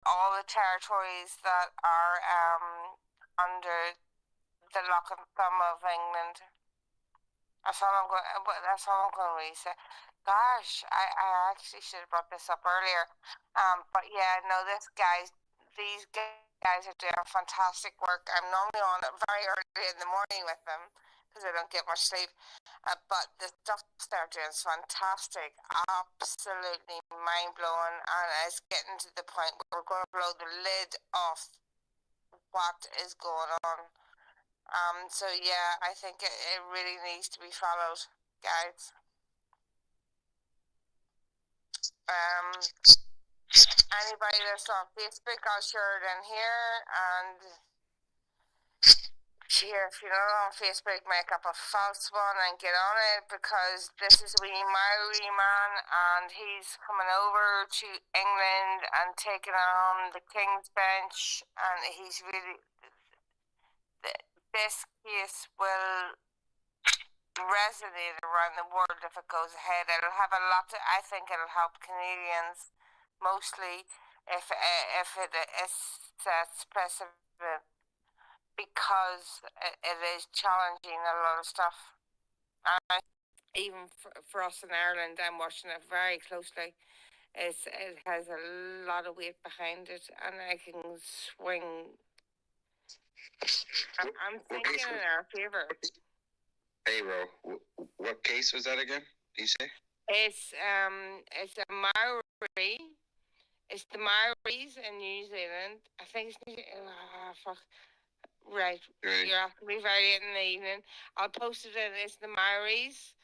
all the territories that are under the lock and thumb of England. That's all I'm going. That's all I'm going to really say. Gosh, I actually should have brought this up earlier. But yeah, no, these guys are doing fantastic work. I'm normally on it very early in the morning with them because I don't get much sleep. But the stuff they're doing is fantastic, absolutely mind blowing, and it's getting to the point where we're going to blow the lid off what is going on. So yeah, I think it really needs to be followed, guys. Um, Anybody that's on Facebook, I'll share it in here. And here, if you're not on Facebook, make up a false one and get on it, because this is wee Maori man, and he's coming over to England and taking on the King's Bench, and he's really, this case will resonate around the world if it goes ahead. It'll have a lot to, I think it'll help Canadians mostly if it sets precedent, because it is challenging a lot of stuff. And even for us in Ireland, I'm watching it very closely. It has a lot of weight behind it, and I can swing. I'm thinking in our favour. Hey, Ro, what case was that again? Do you say? It's a Maori. It's the Maoris in New Zealand. I think it's fuck. Right. You're asking me very late in the evening. I'll post it in. It's the Maoris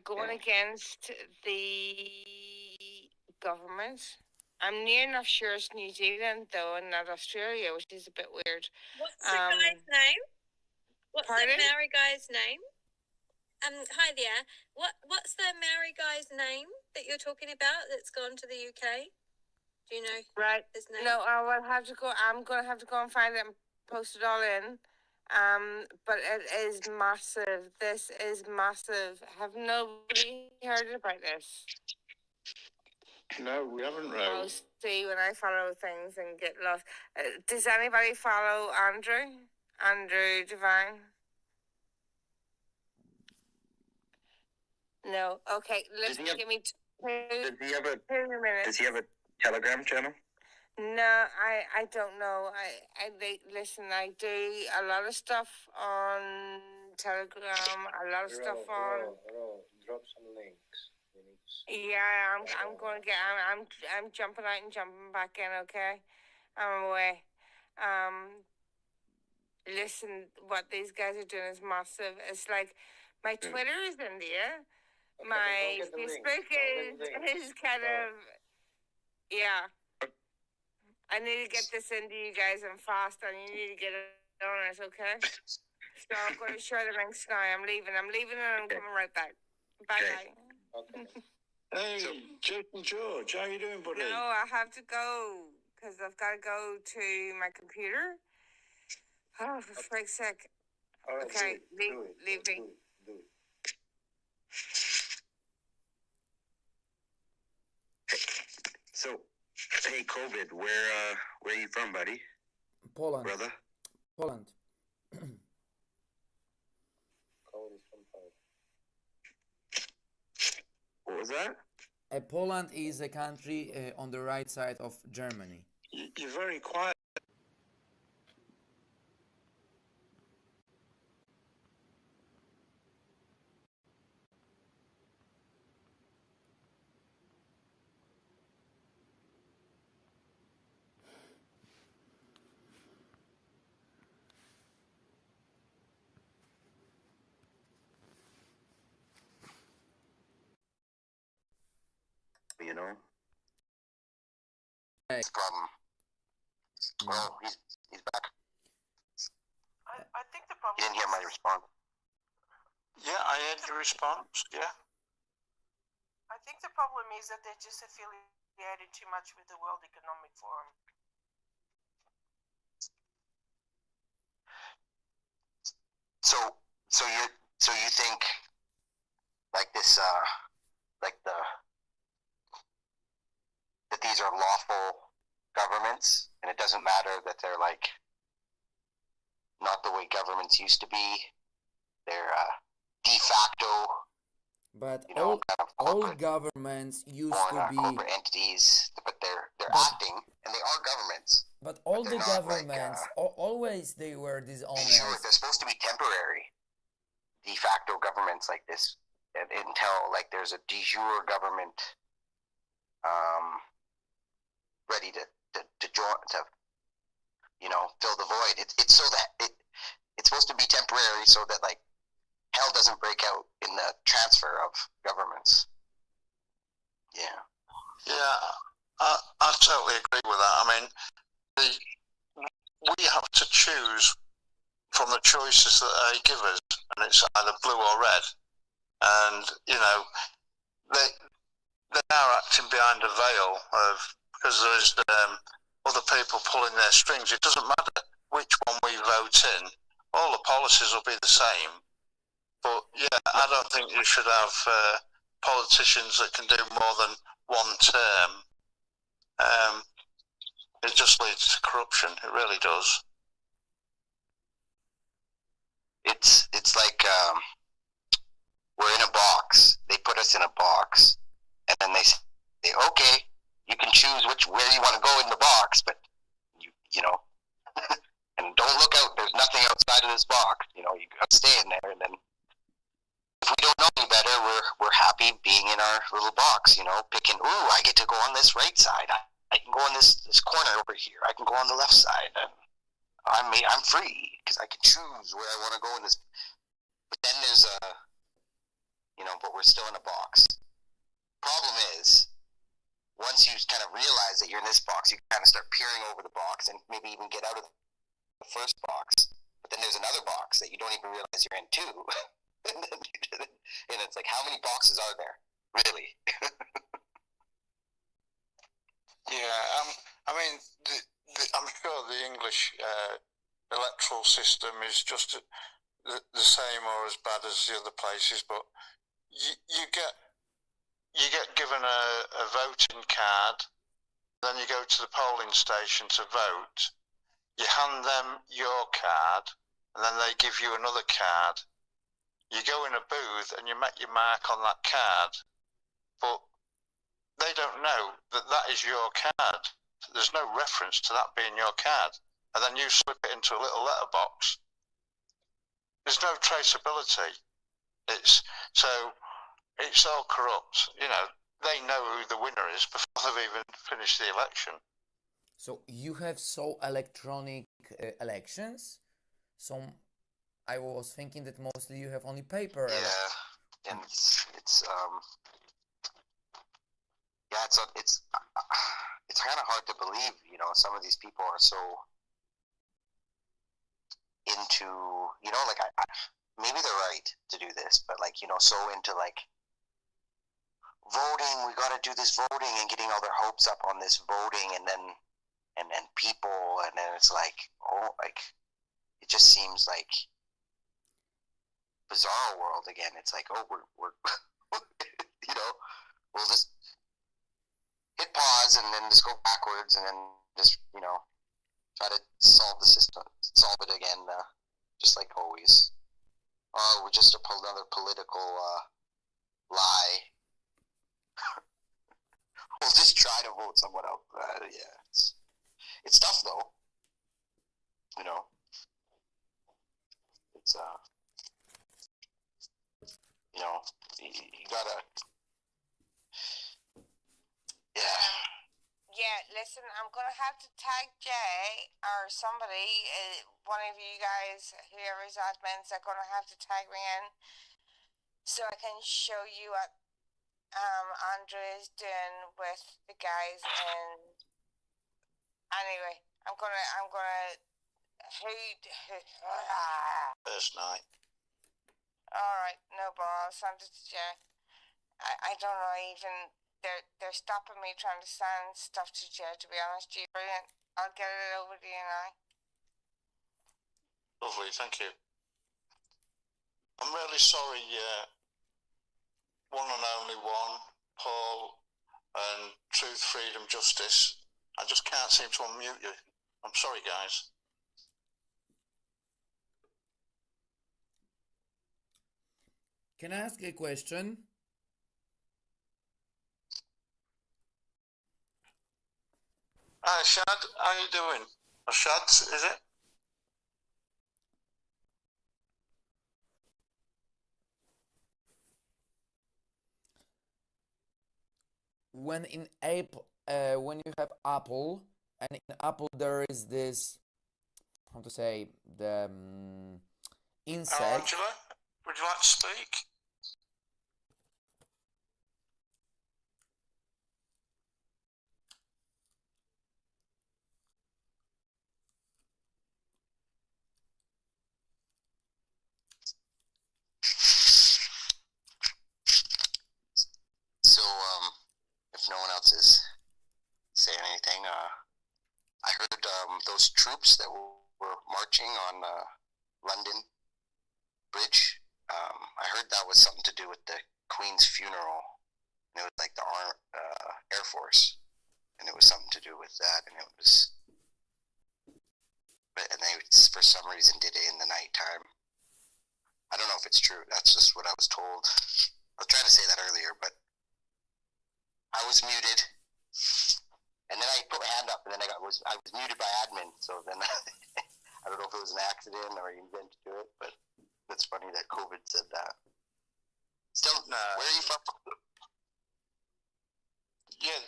going against the government. I'm near enough sure it's New Zealand though, and not Australia, which is a bit weird. What's the guy's name? What's pardon? the Maori guy's name? Hi there. What's the Maori guy's name that you're talking about that's gone to the UK? Do you know his name? No, I will have to go. I'm going to have to go and find it and post it all in. But it is massive. This is massive. Have nobody heard about this? No, we haven't, Ro. I'll see when I follow things and get lost. Does anybody follow Andrew? Andrew Devine? No. Okay, give me Does he have a 2 minutes. Does he have a Telegram channel? No, I don't know. Listen, I do a lot of stuff on Telegram, a lot of stuff on. Drop some links. Yeah, I'm going to get. I'm jumping out and jumping back in. Okay, I'm away. Listen, what these guys are doing is massive. It's like my Twitter is India, my Facebook is kind of, yeah. I need to get this into you guys and fast, and you need to get it on it, okay? So I'm going to share the links now. I'm leaving, and I'm coming right back. Bye. Okay. Hey, Jason George, how you doing, buddy? No, I have to go, because I've got to go to my computer. Oh, for freak's sake. All right, Okay, leave me. Do it. So, hey, COVID, where are you from, buddy? Poland. Brother? Poland. COVID is from Poland. What was that? Poland is a country on the right side of Germany. You're very quiet. You know? Hey. Problem. Well, he's back. I think the You problem. didn't hear my response. Yeah, I had your response, yeah. I think the problem is that they're just affiliated too much with the World Economic Forum. So you think like this like that these are lawful governments, and it doesn't matter that they're like not the way governments used to be. They're de facto, But you know, kind of all corporate, governments used foreign, to be, corporate entities, but they're but acting, and they are governments. but all they're the not like, governments always they were Sure, dishonest. they're supposed to be temporary, de facto governments like this, until like there's a de jure government, ready to join, to, you know, fill the void. It's so that it's supposed to be temporary, so that like hell doesn't break out in the transfer of governments. Yeah. Yeah, I totally agree with that. I mean, we have to choose from the choices that they give us, and it's either blue or red. And you know, they're now acting behind a veil of, because there's other people pulling their strings. It doesn't matter which one we vote in; all the policies will be the same. But yeah, I don't think you should have politicians that can do more than one term. It just leads to corruption. It really does. It's like we're in a box. They put us in a box, and then they say, "Okay, you can choose where you want to go in the box, but you know, and don't look out. There's nothing outside of this box. You know, you gotta stay in there." And then if we don't know any better, we're happy being in our little box. You know, picking. Ooh, I get to go on this right side. I can go on this corner over here. I can go on the left side, and I'm free because I can choose where I want to go in this. But then there's but we're still in a box. Problem is, once you kind of realize that you're in this box, you kind of start peering over the box and maybe even get out of the first box. But then there's another box that you don't even realize you're in too. And it's like, how many boxes are there, really? Yeah, I mean, I'm sure the English electoral system is just the same or as bad as the other places, but you get given a voting card, then you go to the polling station to vote. You hand them your card, and then they give you another card. You go in a booth and you make your mark on that card, but they don't know that that is your card. There's no reference to that being your card. And then you slip it into a little letterbox. There's no traceability. It's all corrupt. You know, they know who the winner is before they've even finished the election. So you have electronic elections. I was thinking that mostly you have only paper. Yeah, and it's kind of hard to believe. You know, some of these people are so into, you know, like maybe they're right to do this, but like, you know, so into like voting. We got to do this voting and getting all their hopes up on this voting, and then people, and then it's like, oh, like it just seems like bizarre world again. It's like, oh, we're you know, we'll just hit pause and then just go backwards and then just, you know, try to solve it again, just like always. Oh, we're just another political lie. We'll just try to vote someone out. Yeah, it's tough though. You know, it's you know, you gotta, yeah. Yeah, listen, I'm gonna have to tag Jay or somebody, one of you guys, whoever's admins, are gonna have to tag me in so I can show you what Andrew is doing with the guys. And anyway, I'm gonna First night. all right, no ball. I'll send it to Jay. I don't know even. They're stopping me trying to send stuff to Jay, to be honest. Gee, brilliant. I'll get it over to you now. Lovely, thank you. I'm really sorry, one and only one, Paul, and Truth, Freedom, Justice. I just can't seem to unmute you. I'm sorry, guys. Can I ask a question? Hi, Shad. How you doing? Shad, is it? When in Apple, when you have Apple, and in Apple there is this, how to say, the insect. Angela, would you like to speak? So, if no one else is saying anything, I heard those troops that were marching on London Bridge. I heard that was something to do with the Queen's funeral. And it was like the Air Force, and it was something to do with that. And it was, and they for some reason did it in the nighttime. I don't know if it's true. That's just what I was told. I was trying to say that earlier, but I was muted, and then I put my hand up, and then I was muted by admin. So then I don't know if it was an accident or he meant to do it, but it's funny that COVID said that. Still, where are you from? Yeah,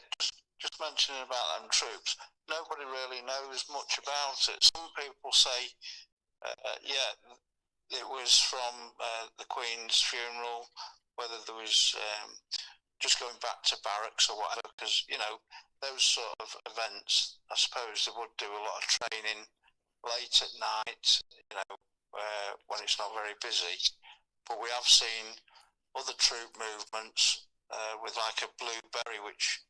just mentioning about them troops. Nobody really knows much about it. Some people say, yeah, it was from the Queen's funeral, whether there was just going back to barracks or whatever, because, you know, those sort of events, I suppose they would do a lot of training late at night, you know, when it's not very busy. But we have seen other troop movements with like a blue berry, which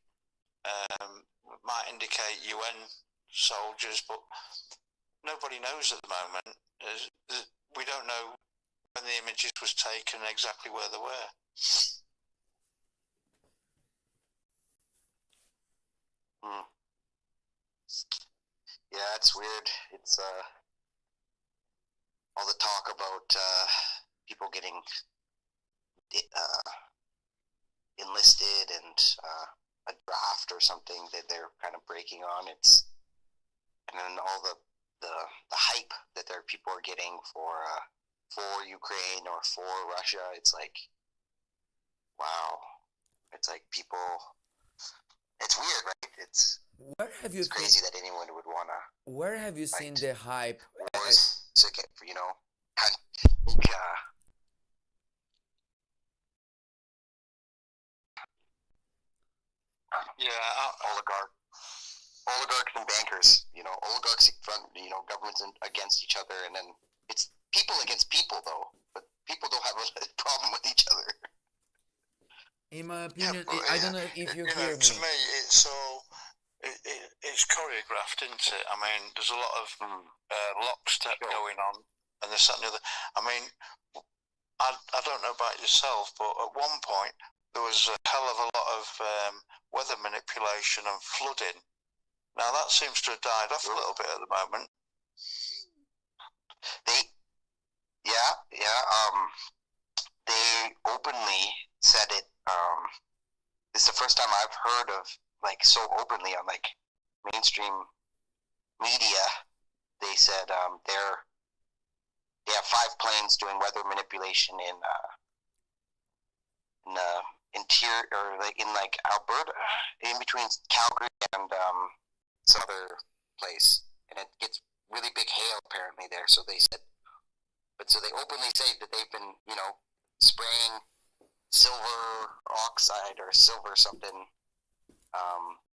might indicate UN soldiers, but nobody knows at the moment. We don't know when the images was taken and exactly where they were. Yeah, it's weird. It's all the talk about people getting enlisted and a draft or something that they're kind of breaking on. It's, and then all the hype that their people are getting for Ukraine or for Russia. It's like, wow. It's like people. It's weird, right? It's Where have you crazy that anyone would wanna. Where have you seen the hype? Wars to get, you know, kind of, oligarchs and bankers. You know, oligarchs front, you know, governments against each other, and then it's people against people, though. But people don't have a problem with each other. In my opinion, Yeah, I don't know if you hear me. To me, it's all it's choreographed, isn't it? I mean, there's a lot of lockstep going on, and this that, and the other. I mean, I don't know about yourself, but at one point there was a hell of a lot of weather manipulation and flooding. Now that seems to have died off a little bit at the moment. They openly said it. This is the first time I've heard of, like, so openly on, like, mainstream media. They said they have 5 planes doing weather manipulation in the interior, or like in like Alberta, in between Calgary and some other place, and it gets really big hail apparently there. So they said, but so they openly say that they've been, you know, spraying silver oxide or silver something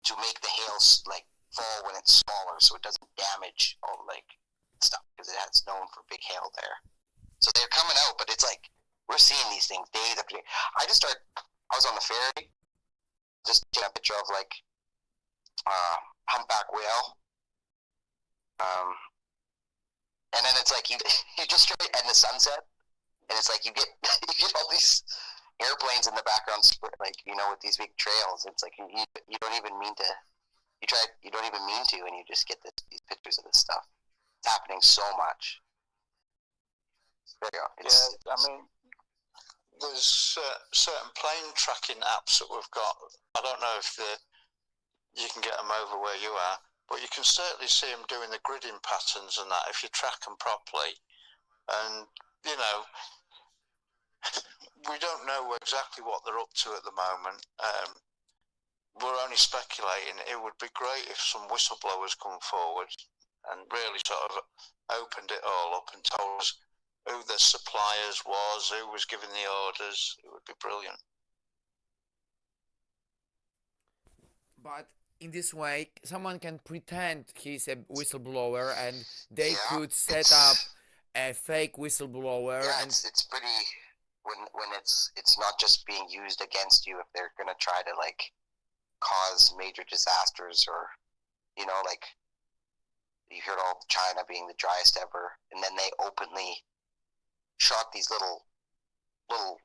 to make the hail like fall when it's smaller, so it doesn't damage all like stuff, because it has known for big hail there. So they're coming out, but it's like we're seeing these things days after day. I was on the ferry, just taking a picture of like humpback whale, and then it's like you just try in the sunset, and it's like you get all these airplanes in the background, like, you know, with these big trails. It's like you don't even mean to you don't even mean to, and you just get these pictures of this stuff. It's happening so much. I mean, there's certain plane tracking apps that we've got. I don't know if you can get them over where you are, but you can certainly see them doing the gridding patterns and that if you track them properly. And, you know, we don't know exactly what they're up to at the moment. We're only speculating. It would be great if some whistleblowers come forward and really sort of opened it all up and told us who the suppliers was, who was giving the orders. It would be brilliant. But in this way, someone can pretend he's a whistleblower, and they could set up a fake whistleblower. Yeah, and it's pretty when it's not just being used against you if they're gonna try to like cause major disasters, or you know, like you heard all China being the driest ever, and then they openly shot these little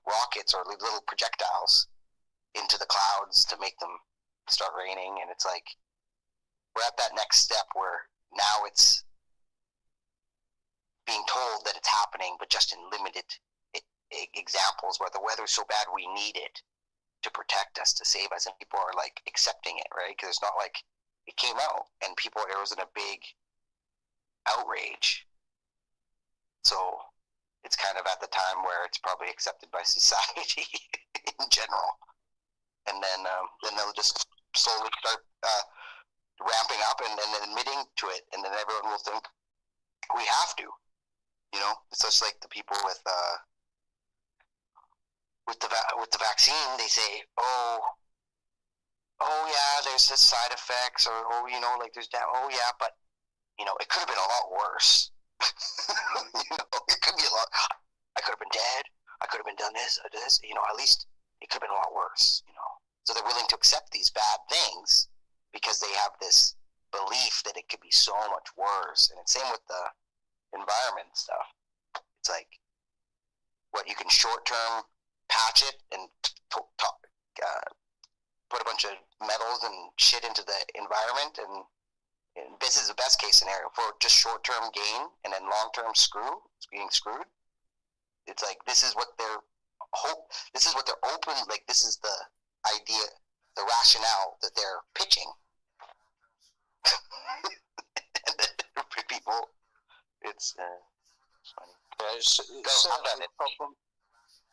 rockets or little projectiles into the clouds to make them start raining. And it's like we're at that next step where now it's being told that it's happening, but just in limited examples where the weather's so bad we need it to protect us, to save us, and people are like accepting it, right? Because it's not like it came out and it was in a big outrage. So it's kind of at the time where it's probably accepted by society in general, and then they'll just slowly start ramping up and then admitting to it, and then everyone will think we have to. You know, it's just like the people with the vaccine. They say, oh yeah, there's this side effects, or you know, like there's that. Oh yeah, but you know, it could have been a lot worse. You know, it could be a lot. I could have been dead. I could have been done this or this. You know, at least it could have been a lot worse. You know, so they're willing to accept these bad things because they have this belief that it could be so much worse. And it's same with the environment stuff. It's like what you can short-term patch it and put a bunch of metals and shit into the environment, and this is the best case scenario for just short-term gain, and then long-term being screwed. It's like this is what they're open, like this is the idea, the rationale that they're pitching. And then for people, it's funny. Yeah,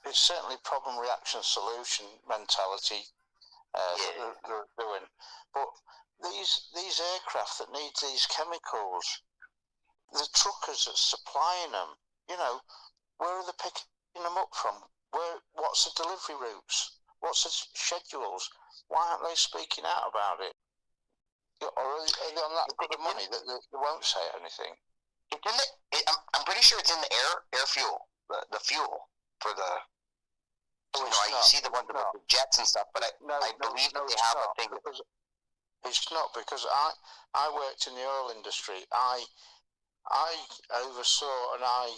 it's certainly problem reaction solution mentality that they're doing. But these aircraft that need these chemicals, the truckers that's supplying them, you know, where are they picking them up from? What's the delivery routes? What's the schedules? Why aren't they speaking out about it? Or are they on that good of money that they won't say anything? I'm pretty sure it's in the air fuel, the fuel for the. You know, you see the ones with the jets and stuff, but I believe that they have a thing. It's not, because I worked in the oil industry. I oversaw and I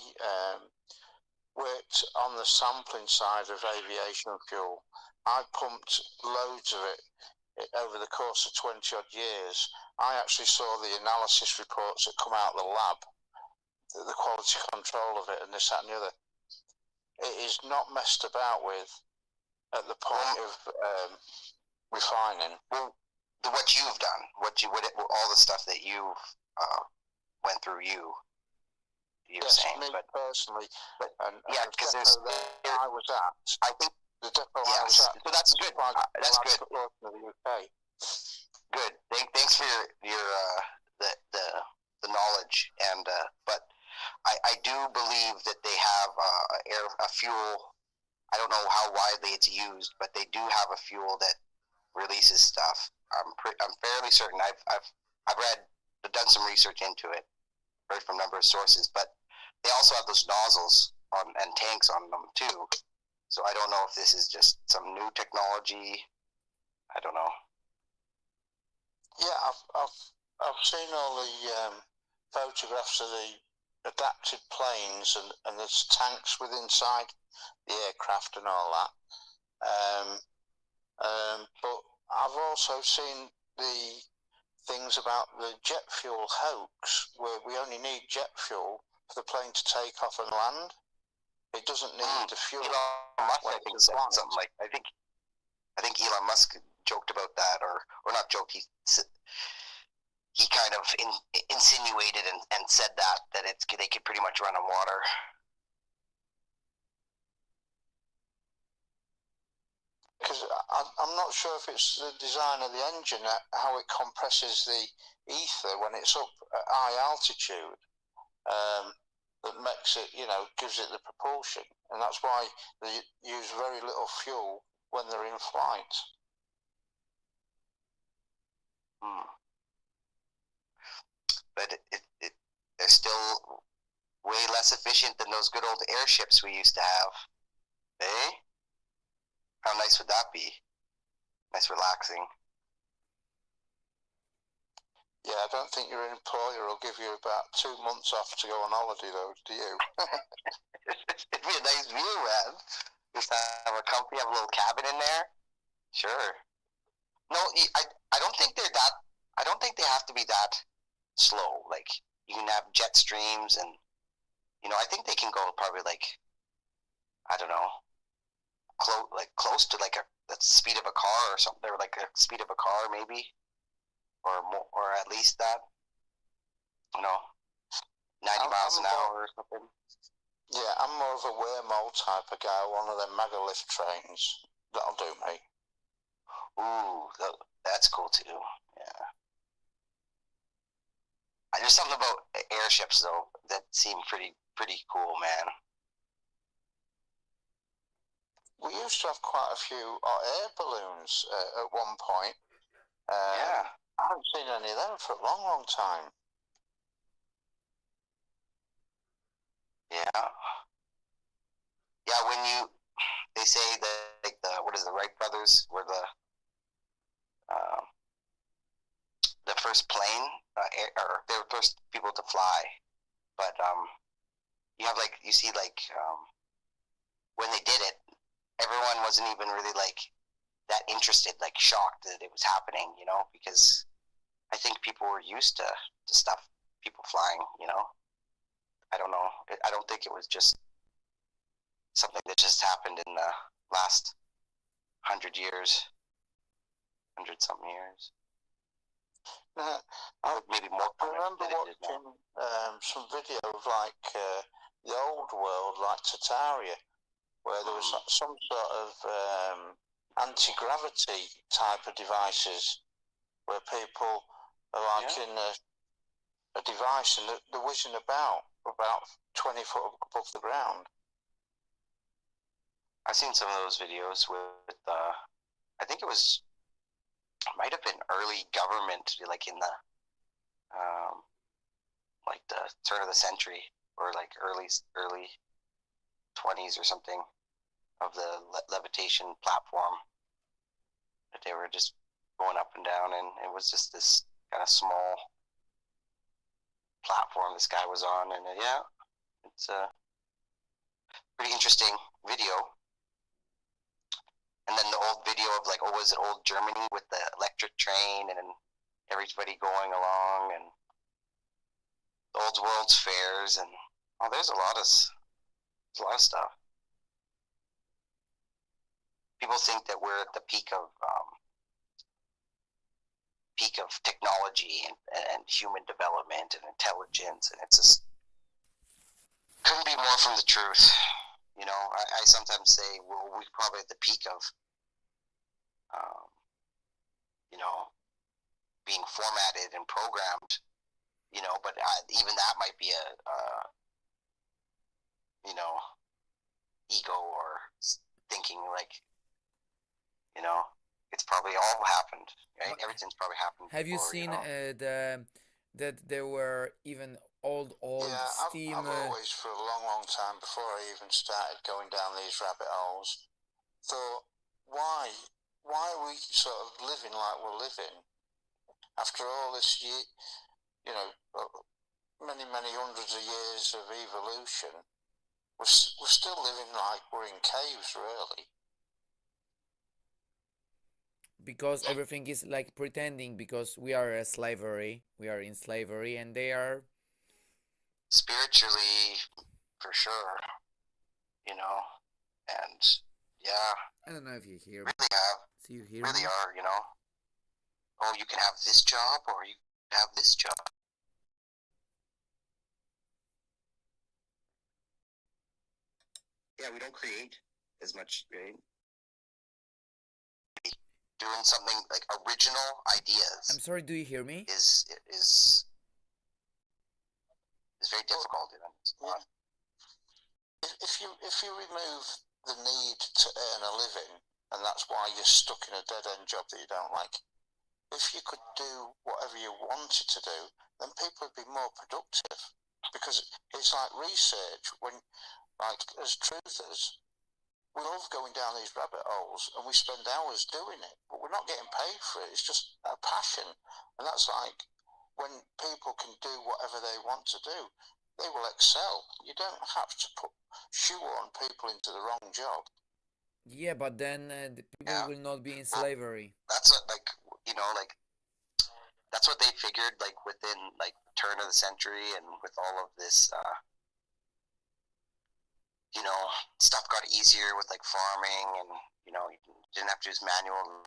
worked on the sampling side of aviation fuel. I pumped loads of it over the course of 20 odd years. I actually saw the analysis reports that come out of the lab, the quality control of it, and this, that, and the other. It is not messed about with at the point of refining. Well, what you've done, all the stuff that you've went through, you're yes, saying, me but personally, and because there's I was at. I think the depot I was at. So that's good. That's good. In the UK. Good. Thanks for your the knowledge, and but I do believe that they have a fuel. I don't know how widely it's used, but they do have a fuel that releases stuff. I'm fairly certain. I've done some research into it, heard from a number of sources, but they also have those nozzles and tanks on them too. So I don't know if this is just some new technology. I don't know. Yeah, I've seen all the photographs of the adapted planes, and there's tanks within inside the aircraft and all that. But I've also seen the things about the jet fuel hoax, where we only need jet fuel for the plane to take off and land. It doesn't need the fuel. Elon Musk, I think, said something like, I think Elon Musk joked about that, or not joked. He kind of insinuated and said that they could pretty much run on water. Because I'm not sure if it's the design of the engine, how it compresses the ether when it's up at high altitude, that makes it, gives it the propulsion. And that's why they use very little fuel when they're in flight. But they're still way less efficient than those good old airships we used to have. Eh? How nice would that be? Nice, relaxing. Yeah, I don't think your employer will give you about 2 months off to go on holiday, though, do you? It'd be a nice view, man. Just have a comfy, have a little cabin in there. Sure. No, I don't think they're that. I don't think they have to be that slow. Like, you can have jet streams, and I think they can go probably like, I don't know, close to like the speed of a car or something. They're like a speed of a car maybe, or more, or at least that. 90 miles an hour or something. Yeah, I'm more of a Waymo type of guy. One of them Megalift trains. That'll do me. Ooh, that's cool too. Yeah. There's something about airships though that seem pretty cool, man. We used to have quite a few air balloons at one point. Yeah. I haven't seen any of them for a long, long time. Yeah. Yeah, they say that, like, the Wright brothers were the first plane, or they were the first people to fly. But you see when they did it, everyone wasn't even really like that interested, like shocked that it was happening, because I think people were used to stuff, people flying, I don't know. I don't think it was just something that just happened in the last 100 years, 100-something years. Maybe more. I remember watching some video of the old world, like Tartaria, where there was some sort of anti-gravity type of devices, where people are in a device and they're whizzing about 20 foot above the ground. I've seen some of those videos with I think it might have been early government, like in the the turn of the century, or like early 20s or something, of the levitation platform that they were just going up and down, and it was just this kind of small platform this guy was on, and it's a pretty interesting video. And then the old video of was it old Germany with the electric train and everybody going along, and the old World's Fairs, and there's a lot of stuff. People think that we're at the peak of technology and human development and intelligence, and it's just couldn't be more from the truth. I sometimes say, well, we're probably at the peak of, being formatted and programmed, but even that might be ego, or thinking it's probably all happened, right? Everything's probably happened. Have you before, seen that there were even old steam? I've always, for a long, long time, before I even started going down these rabbit holes, thought, why are we sort of living like we're living after all this many, many hundreds of years of evolution? We're still living like we're in caves, really. because everything is like pretending, because we are a slavery, we are in slavery, and they are. Spiritually, for sure, you know, and yeah, I don't know if you hear me. really So you hear really me? are, you know. Oh, you can have this job, or you can have this job. Yeah, we don't create as much, right? Doing something like original ideas. I'm sorry, do you hear me? Is very difficult. If you remove the need to earn a living, and that's why you're stuck in a dead end job that you don't like, if you could do whatever you wanted to do, then people would be more productive. Because it's like research. When, like, as truthers, we love going down these rabbit holes and we spend hours doing it, but we're not getting paid for it. It's just a passion. And that's like when people can do whatever they want to do, they will excel. You don't have to put shoehorn people into the wrong job. Yeah, but then the people will not be in slavery. That's what, like, you know, like, that's what they figured, like, within, like, turn of the century, and with all of this, you know, stuff got easier with, like, farming, and, you know, you didn't have to use manual